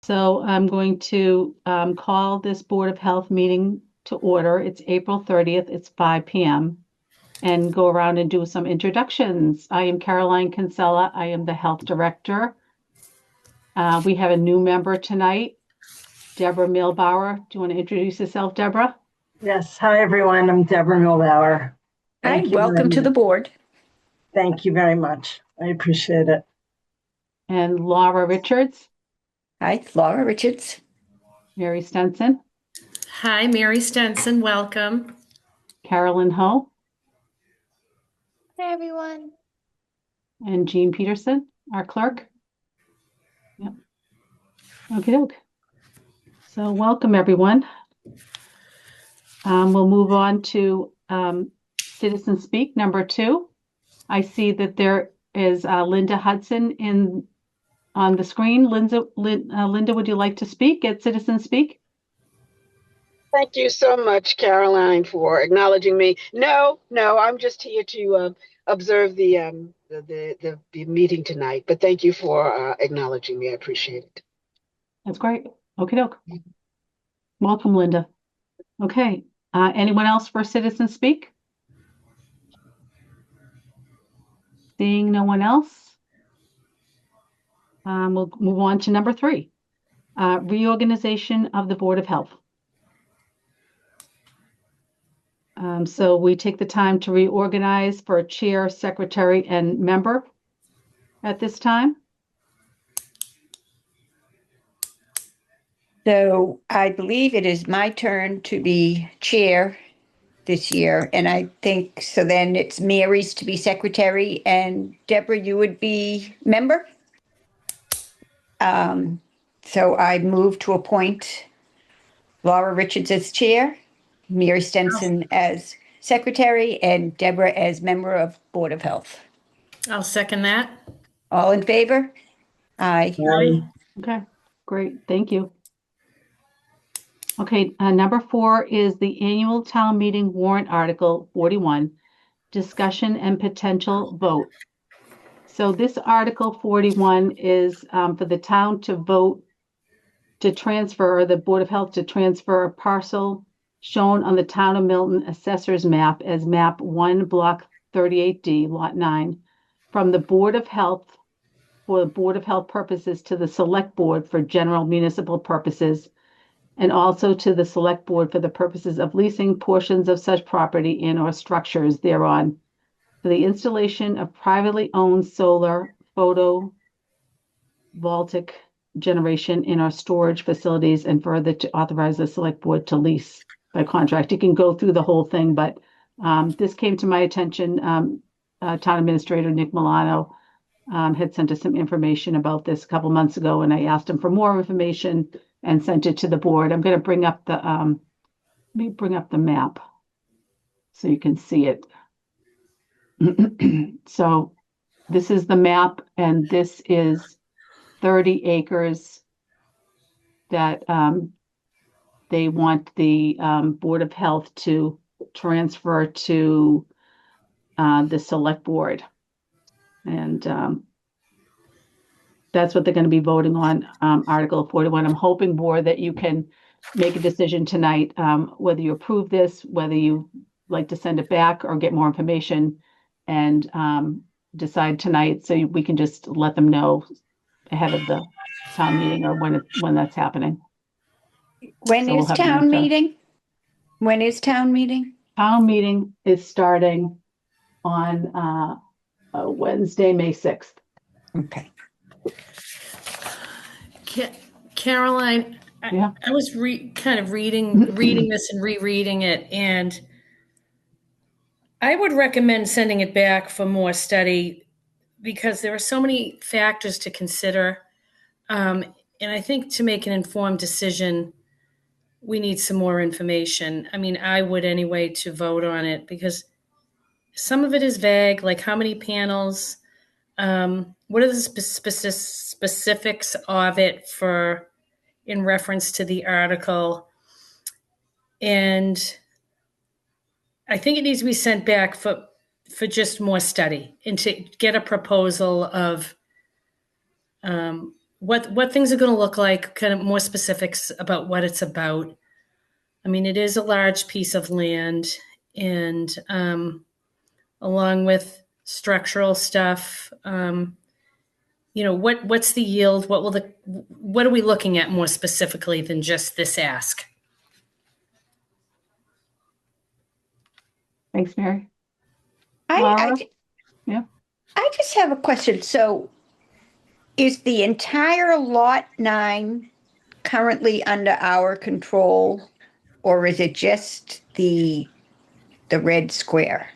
So I'm going to call this Board of Health meeting to order. It's April 30th. It's 5 p.m. and go around and do some introductions. I am Caroline Kinsella. I am the Health Director. We have a new member tonight, Deborah Milbauer. Do you want to introduce yourself, Deborah? Yes. Hi, everyone. I'm Deborah Milbauer. Hi, Thank you very welcome to the much. board. Thank you very much. I appreciate it. And Laura Richards, Hi, Laura Richards. Mary Stenson, Hi, Mary Stenson, welcome. Carolyn Ho, Hi, everyone. and Jean Peterson, our clerk. Yep. Okay, doke. So welcome, everyone. We'll move on to Citizen Speak number 2. I see that there is Linda Hudson on the screen. Linda, would you like to speak at Citizen Speak? Thank you so much, Caroline, for acknowledging me. No, I'm just here to observe the meeting tonight. But thank you for acknowledging me. I appreciate it. That's great. Okay, doke. Welcome, Linda. Okay. Anyone else for Citizen Speak? Seeing no one else, we'll move on to number 3, reorganization of the Board of Health. So we take the time to reorganize for chair, secretary, and member at this time. So I believe it is my turn to be chair this year, and I think so. Then it's Mary's to be secretary, and Deborah, you would be member. So I move to appoint Laura Richards as chair, Mary Stenson as secretary, and Deborah as member of Board of Health. I'll second that. All in favor? Aye. Okay, great. Thank you. Okay, number 4 is the annual town meeting warrant article 41, discussion and potential vote. So this article 41 is for the town to vote to transfer, or the Board of Health to transfer a parcel shown on the Town of Milton Assessor's Map as Map 1, Block 38D, Lot 9, from the Board of Health for Board of Health purposes to the Select Board for general municipal purposes, and also to the Select Board for the purposes of leasing portions of such property and/or structures thereon for the installation of privately owned solar photovoltaic generation in our storage facilities, and further to authorize the Select Board to lease by contract. You can go through the whole thing, but this came to my attention. Town Administrator Nick Milano had sent us some information about this a couple months ago, and I asked him for more information and sent it to the board. I'm going to bring up the let me bring up the map so you can see it. So this is the map, and this is 30 acres that they want the Board of Health to transfer to the Select Board. And that's what they're going to be voting on, Article 41. I'm hoping, Board, that you can make a decision tonight, whether you approve this, whether you like to send it back or get more information, and decide tonight so we can just let them know ahead of the town meeting, or when that's happening. When So we'll is have an town answer. meeting? When is town meeting? Town meeting is starting on Wednesday, May 6th. Okay. Caroline, Yeah. I was kind of reading this and rereading it, and I would recommend sending it back for more study because there are so many factors to consider. And I think to make an informed decision, we need some more information. I mean, I would anyway to vote on it because some of it is vague, like how many panels, what are the specifics of it for in reference to the article. And I think it needs to be sent back for just more study and to get a proposal of what things are going to look like, kind of more specifics about what it's about. I mean, it is a large piece of land, and along with structural stuff, what's the yield? What are we looking at more specifically than just this ask? Thanks, Mary. I, Laura? I, Yeah. I just have a question. So is the entire Lot 9 currently under our control, or is it just the red square?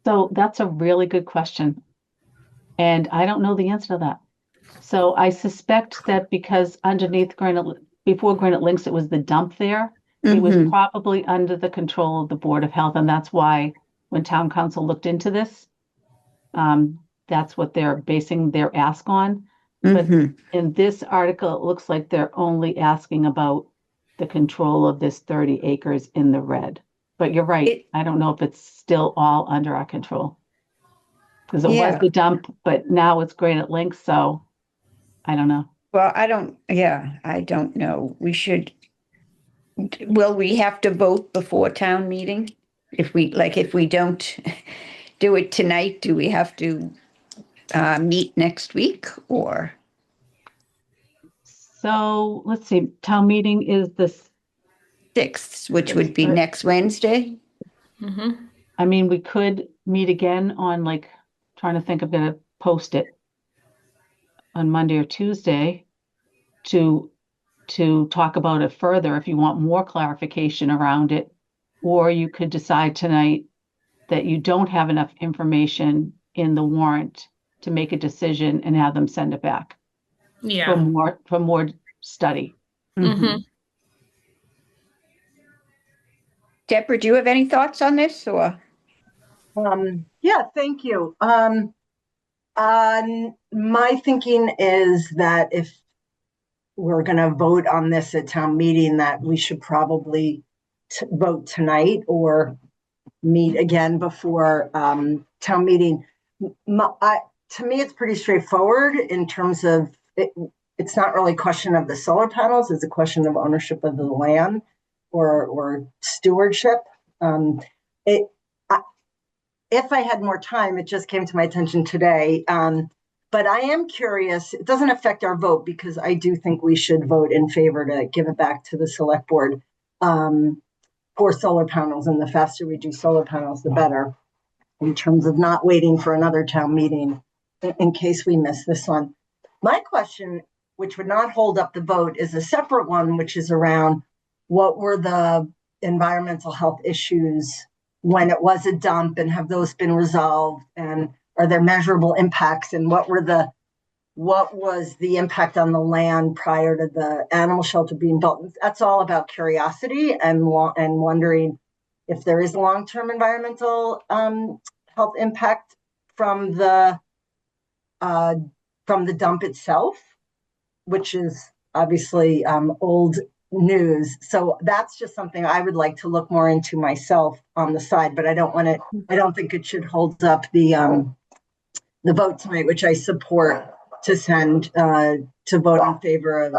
So that's a really good question. And I don't know the answer to that. So I suspect that because before Granite Links, it was the dump there. It was Mhm. probably under the control of the Board of Health, and that's why when Town Council looked into this, that's what they're basing their ask on. But Mhm. in this article, it looks like they're only asking about the control of this 30 acres in the red. But you're right. It- I don't know if it's still all under our control. Because it was Yeah. the dump, but now it's Granite Links, so I don't know. Well, I don't know. Will we have to vote before town meeting? If we don't do it tonight, do we have to meet next week or? So let's see, town meeting is this, 6th, which would be Right. next Wednesday? Mm-hmm. I mean, we could meet again on trying to think of gonna post it on Monday or Tuesday to talk about it further if you want more clarification around it. Or you could decide tonight that you don't have enough information in the warrant to make a decision and have them send it back Yeah. for more study. Mm-hmm. Deborah, do you have any thoughts on this or? Yeah, thank you. My thinking is that if we're going to vote on this at town meeting, that we should probably vote tonight or meet again before town meeting. To me, it's pretty straightforward in terms of it's not really a question of the solar panels, it's a question of ownership of the land or stewardship. It, if I had more time, it just came to my attention today. But I am curious, it doesn't affect our vote because I do think we should vote in favor to give it back to the select board for solar panels. And the faster we do solar panels, the better in terms of not waiting for another town meeting in case we miss this one. My question, which would not hold up the vote, is a separate one, which is around what were the environmental health issues when it was a dump, and have those been resolved, and are there measurable impacts, and what was the impact on the land prior to the animal shelter being built? That's all about curiosity and wondering if there is long-term environmental health impact from the dump itself, which is obviously old news. So that's just something I would like to look more into myself on the side, but I don't think it should hold up the vote tonight, which I support to send to vote in favor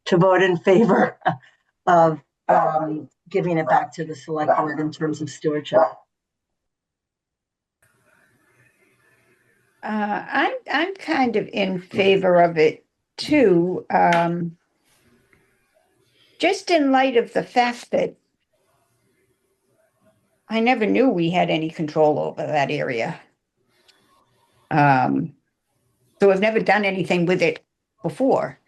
to vote in favor of giving it back to the select board in terms of stewardship. I'm kind of in favor of it too. Just in light of the fact that I never knew we had any control over that area. So I've never done anything with it before.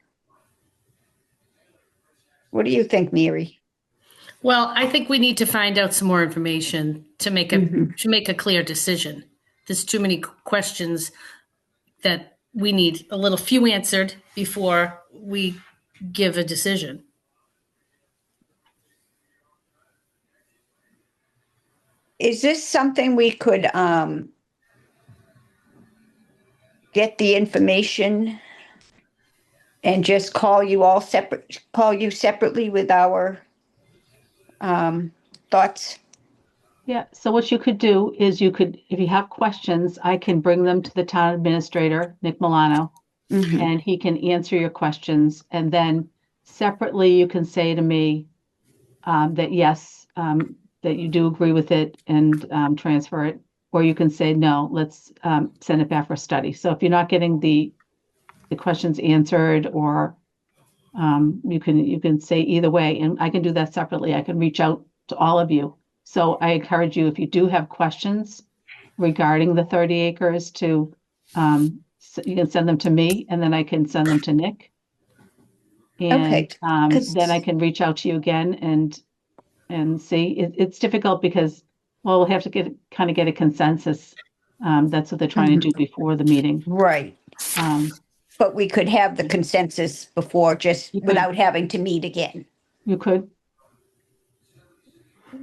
What do you think, Mary? Well, I think we need to find out some more information to make a clear decision. There's too many questions that we need a few answered before we give a decision. Is this something we could get the information and just call you separately with our thoughts? Yeah, so what you could do is you could, if you have questions, I can bring them to the town administrator, Nick Milano, Mhm. and he can answer your questions. And then separately, you can say to me that yes, that you do agree with it and transfer it, or you can say no, let's send it back for study. So if you're not getting the questions answered, or you can say either way, and I can do that separately. I can reach out to all of you. So I encourage you, if you do have questions regarding the 30 acres, to you can send them to me, and then I can send them to Nick, Okay, and because then I can reach out to you again and see. It's difficult because, well, we'll have to kind of get a consensus. That's what they're trying to do before the meeting. right. But we could have the consensus before, just You could, without having to meet again. you could.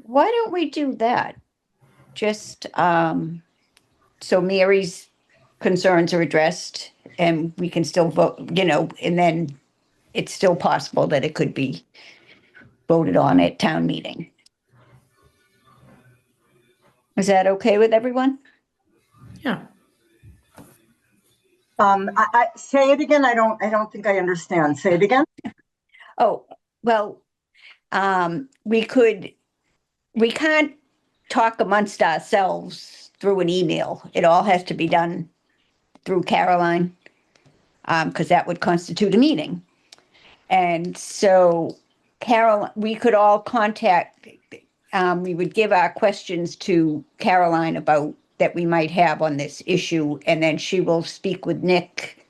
Why don't we do that? Just so Mary's concerns are addressed and we can still vote, and then it's still possible that it could be voted on at town meeting. Is that okay with everyone? Yeah. I say it again. I don't think I understand. Say it again. Oh, well, we can't talk amongst ourselves through an email. It all has to be done through Caroline, because that would constitute a meeting. And so we could all contact, we would give our questions to Caroline about that we might have on this issue, and then she will speak with Nick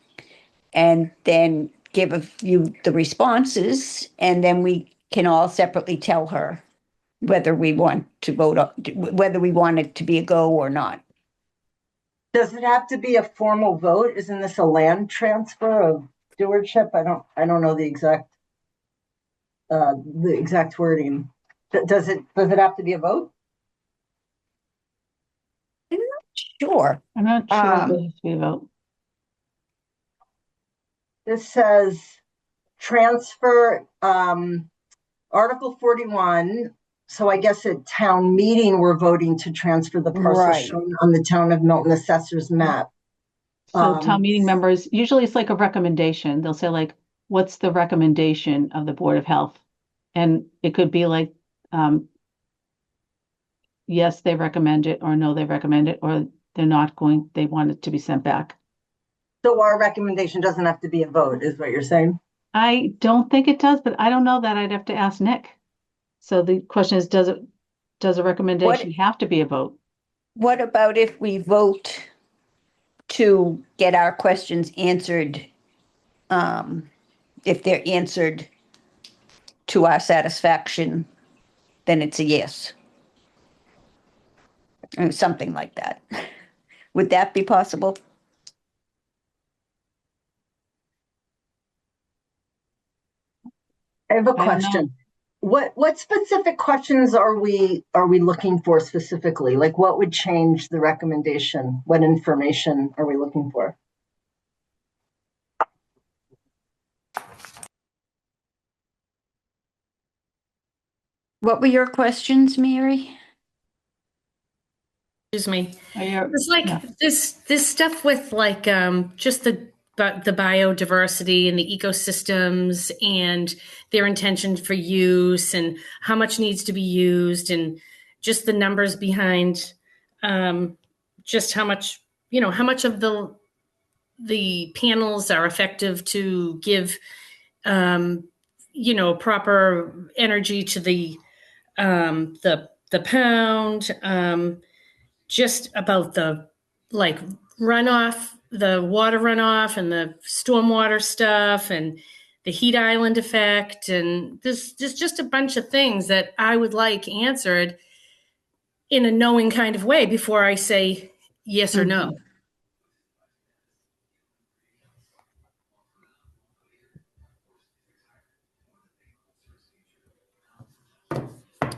and then give you the responses, and then we can all separately tell her whether we want to vote, whether we want it to be a go or not. Does it have to be a formal vote? Isn't this a land transfer of stewardship? I don't know the exact wording. Does it have to be a vote? Sure. I'm not sure if it has to be a vote. This says transfer, Article 41. So I guess at town meeting, we're voting to transfer the parcel Right. shown on the town of Milton assessor's map. So town meeting members, usually it's like a recommendation. They'll say like, what's the recommendation of the Board of Health? And it could be like, yes, they recommend it, or no, they recommend it, or they're not going, they want it to be sent back. So our recommendation doesn't have to be a vote, is what you're saying? I don't think it does, but I don't know that. I'd have to ask Nick. So the question is, does a recommendation have to be a vote? What about if we vote to get our questions answered? If they're answered to our satisfaction, then it's a yes. Or something like that. Would that be possible? I have a I don't know. question. What specific questions are we looking for specifically? Like what would change the recommendation? What information are we looking for? What were your questions, Mary? Excuse me. It's Yeah. like this stuff with like just the biodiversity and the ecosystems and their intention for use and how much needs to be used and just the numbers behind just how much how much of the panels are effective to give proper energy to the pound. Just about the like runoff, the water runoff and the stormwater stuff and the heat island effect. And there's just a bunch of things that I would like answered in a knowing kind of way before I say yes or no.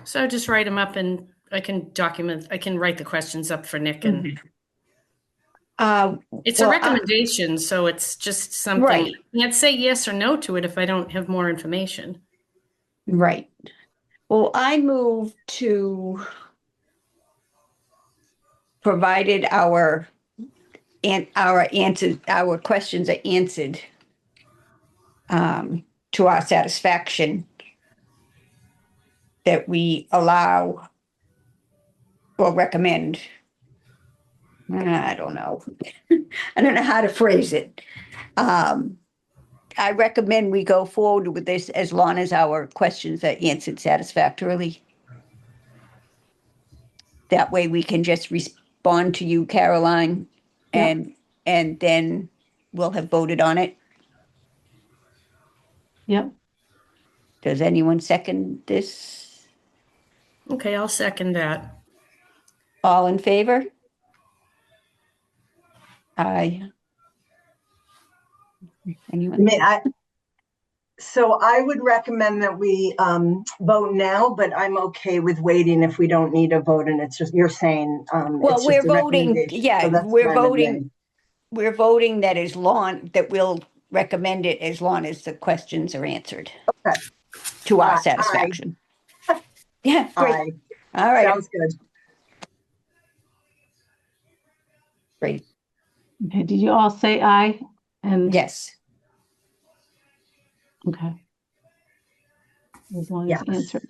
So I just write them up and I can write the questions up for Nick and it's a recommendation, so it's just something. Right. I can't say yes or no to it if I don't have more information. Right. Well, I move to provided our answers, our questions are answered to our satisfaction, that we allow or recommend. I don't know. I don't know how to phrase it. I recommend we go forward with this as long as our questions are answered satisfactorily. That way we can just respond to you, Caroline, and then we'll have voted on it. Yep. Does anyone second this? Okay, I'll second that. All in favor? Aye. I Anyone? mean, so I would recommend that we vote now, but I'm okay with waiting if we don't need a vote, and it's just, you're saying, Well, it's we're just a voting, recommendation, yeah, so that's we're fine with voting, me. we're voting that as long, that we'll recommend it as long as the questions are answered Okay. to our Aye. satisfaction. Yeah, great. Aye, All right, sounds good. great. Okay, did you all say aye? And Yes. okay. As long as Yes. answered.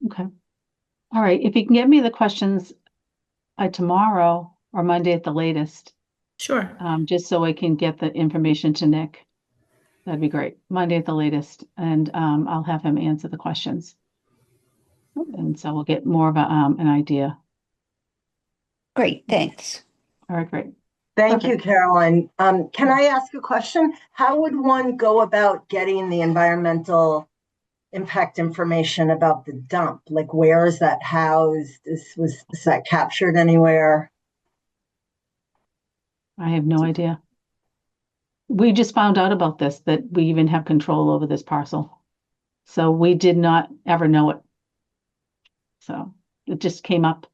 Okay. All right. If you can get me the questions tomorrow or Monday at the latest, Sure. just so I can get the information to Nick, that'd be great. Monday at the latest, and I'll have him answer the questions. And so we'll get more of an idea. Great, thanks. All right, great. Thank you, Perfect. Caroline. Can I ask a question? How would one go about getting the environmental impact information about the dump? Like, where is that housed? Is that captured anywhere? I have no idea. We just found out about this, that we even have control over this parcel. So we did not ever know it. So it just came up.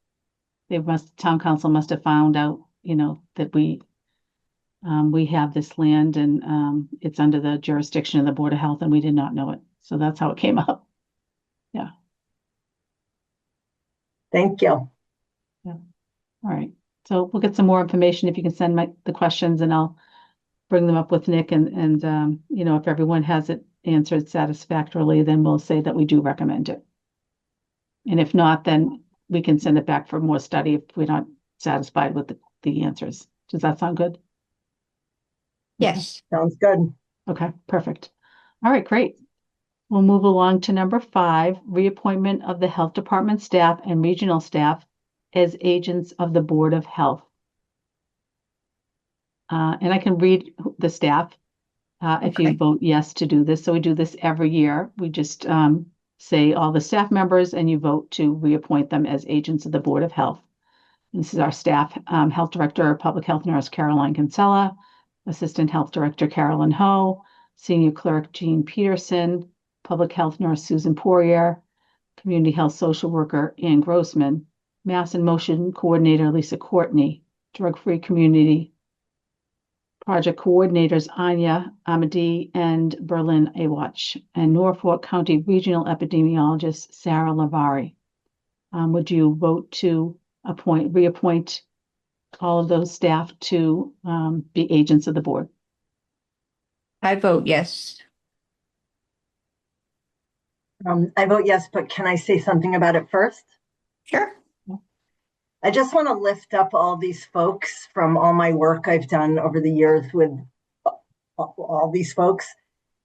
Town council must have found out, that we have this land and it's under the jurisdiction of the Board of Health, and we did not know it. So that's how it came up. Yeah. Thank you. All right. So we'll get some more information if you can send the questions, and I'll bring them up with Nick, and if everyone has it answered satisfactorily, then we'll say that we do recommend it. And if not, then we can send it back for more study if we're not satisfied with the answers. Does that sound good? Yes. Sounds good. Okay, perfect. All right, great. We'll move along to number 5, reappointment of the Health Department staff and regional staff as agents of the Board of Health. And I can read the staff if you Okay. vote yes to do this. So we do this every year. We just say all the staff members, and you vote to reappoint them as agents of the Board of Health. This is our staff: Health Director, Public Health Nurse Caroline Kinsella, Assistant Health Director Carolyn Ho, Senior Clerk Jean Peterson, Public Health Nurse Susan Poirier, Community Health Social Worker Ann Grossman, Mass and Motion Coordinator Lisa Courtney, Drug Free Community Project Coordinators Anya Amadi and Berlin Awatch, and Norfolk County Regional Epidemiologist Sarah Lavari. Would you vote to reappoint all of those staff to be agents of the board? I vote yes. I vote yes, but can I say something about it first? Sure. I just want to lift up all these folks from all my work I've done over the years with all these folks.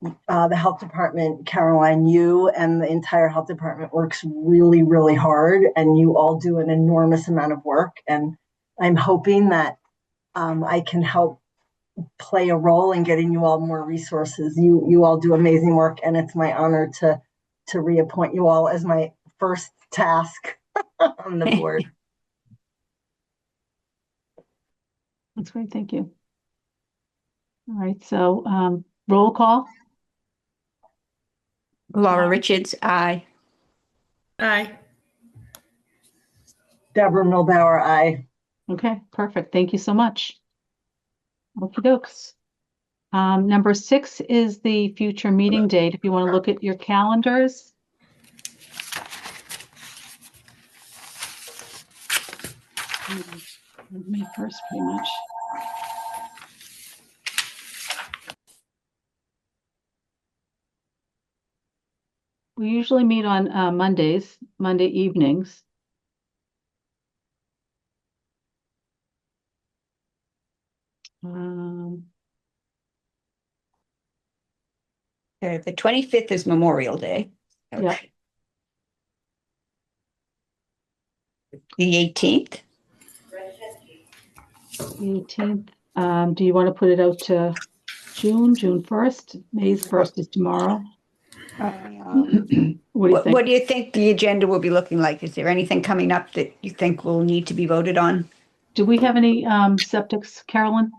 The health department, Caroline, you and the entire health department works really, really hard, and you all do an enormous amount of work. And I'm hoping that I can help play a role in getting you all more resources. You all do amazing work, and it's my honor to reappoint you all as my first task on the board. That's great. Thank you. All right. So roll call. Laura Richards, aye. Aye. Deborah Milbauer, aye. Okay, perfect. Thank you so much. Okie dokes. Number 6 is the future meeting date. If you want to look at your calendars. May 1st, pretty much. We usually meet on Mondays, Monday evenings. The 25th is Memorial Day. Yeah. The 18th? The 18th. Do you want to put it out to June 1st? May's 1st is tomorrow. What do you What think? do you think the agenda will be looking like? Is there anything coming up that you think will need to be voted on? Do we have any septics, Carolyn,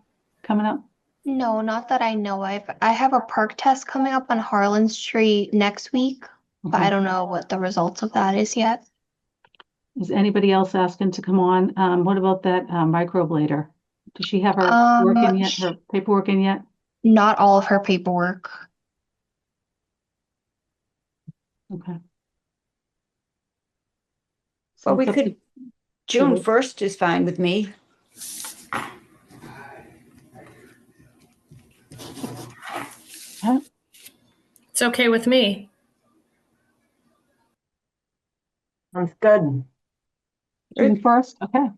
coming up? No, not that I know of. I have a perk test coming up on Harlan Street next week, but I Okay. don't know what the results of that is yet. Is anybody else asking to come on? What about that microblader? Does she have her work in yet? Her paperwork in yet? Not all of her paperwork. Okay. Well, we it's up to- could, June Sure. 1st is fine with me. Huh? It's okay with me. Sounds good. June 1st? Okay. All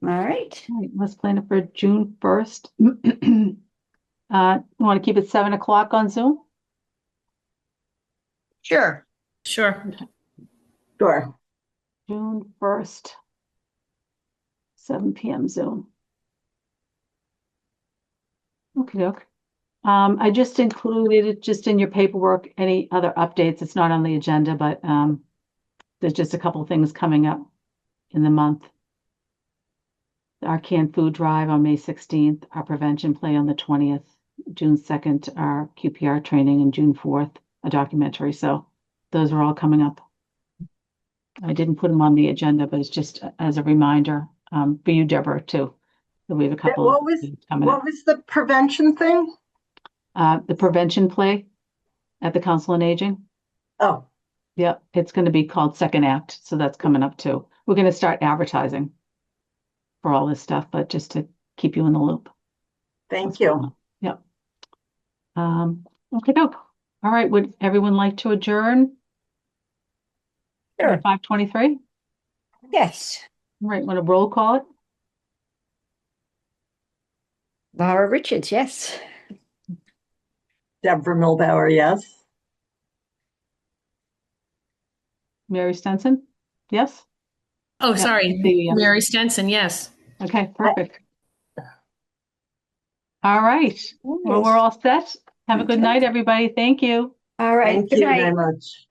right. All right, let's plan it for June 1st. You want to keep it 7 o'clock on Zoom? Sure. Sure. Sure. June 1st, 7 p.m. Zoom. Okay, doke. I just included it just in your paperwork, any other updates. It's not on the agenda, but there's just a couple of things coming up in the month. Our canned food drive on May 16th, our prevention play on the 20th, June 2nd, our QPR training, and June 4th, a documentary. So those are all coming up. I didn't put them on the agenda, but it's just as a reminder for you, Deborah, too. So we have a couple What of was things coming what up. was the prevention thing? The prevention play at the Council on Aging. Oh, Yeah, it's going to be called Second Act. So that's coming up too. We're going to start advertising for all this stuff, but just to keep you in the loop. thank you. Yep. Okay, doke. All right. Would everyone like to adjourn? Sure. At 5:23? Yes. All right. Want to roll call it? Laura Richards, yes. Deborah Milbauer, yes. Mary Stenson? Yes? Oh, Yep, sorry. I see you, yes. Mary Stenson, yes. Okay, perfect. All right. Well, we're all set. Have a good Okay. night, everybody. Thank you. All right. Thank Good you night. very much.